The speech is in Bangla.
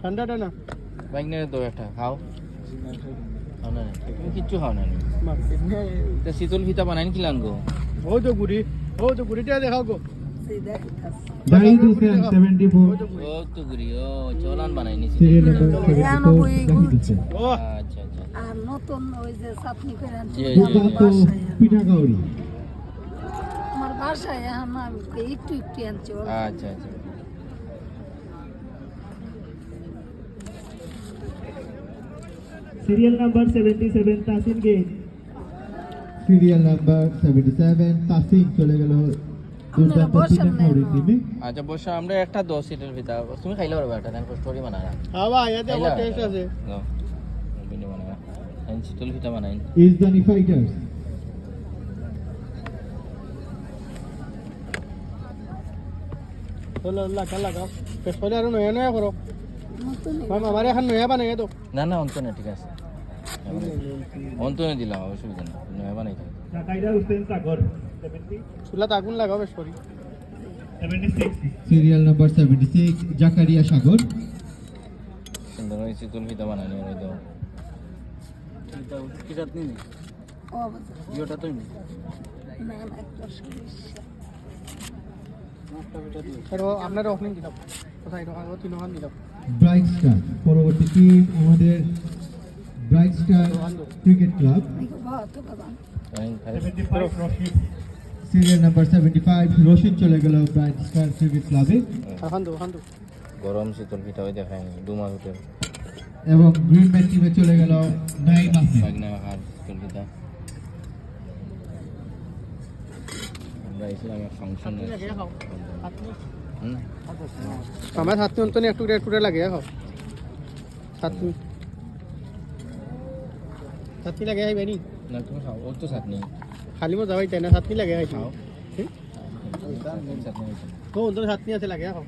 ঠান্ডাটা না বাইক নিয়ে তো একটা খাও খাও না তুমি কিচ্ছু খাও না তা শীতল ফিতা বানাইন কি লাঙ্গো ও তো গুড়িটা দেখাও গো Zaid Hussain 74 ও তো গুরি ও চলান বানাইনি serial number 74 Zahid Hussain ও আচ্ছা আচ্ছা আর নতুন ওই যে চাটনি করে আনছি, জি, ওইটা জি, আমার জি। বাসায় আনছি। পিঠা কাউরি আমার বাসায় এখন আমি একটু একটু আনছি অল্প। আচ্ছা আচ্ছা সিরিয়াল নাম্বার 77 তাসিন গেট সিরিয়াল নাম্বার 77 তাসিক চলে গেল দুর্দান্ত বসেন পিঠা না কাউরি এখন। টিমে আচ্ছা বসে আমরা একটা 10 সিটের ফিতা তুমি খাইলে পারবে একটা দেখো স্টোরি বানারা হ্যাঁ ভাই এতে আমার টেস্ট আছে নাও ভিডিও বানারা এন শীতল ফিতা বানাইন ইজদানি ফাইটার্স হলো লাগাও পেছনে আর নয়া নয়া করো নতুন মামা আমার এখন নয়া বানাই তো না না অন্তনে ঠিক আছে অন্তনে দিলাম অসুবিধা নেই নয় বানাই থাকি সাকাইদা হুসেন সাগর 70 চুলাত আগুন লাগাও বেশ করি 76 সিরিয়াল নাম্বার 76 জাকারিয়া সাগর সুন্দর ওই শীতল ফিতা বানানি ওই দাও কি চাটনি নেই ও বাবা, ইয়োটা তো না না একটা সমস্যা। এটা আপনার ওখানে দিলাম কোথায় এটা তিনখান দিলাম ব্রাইট স্টার পরবর্তী টিম আমাদের ব্রাইট স্টার ক্রিকেট ক্লাব দেখো বহুত বাবা 75 রশিদ সিরিয়াল নাম্বার 75 রশিদ চলে গেল ব্রাইট স্টার ক্রিকেট ক্লাবে খান দো গরম শীতল ফিতা ওই দেখায়নি 2 মাস উঠে এবং গ্রিন ব্যাট টিমে চলে গেল নাইম আহমেদ বাগনা হার শীতল ফিতা আমরা ইসলামের ফাংশন আমার হাতনি অন্তনি একটু লাগে খাও হাতনি হাতনি লাগে আইবে নি না তুমি খাও ও তো চাটনি খালি মো যাবাই তাই না হাতনি লাগে আইছি খাও ও অন্তর হাতনি আছে লাগে খাও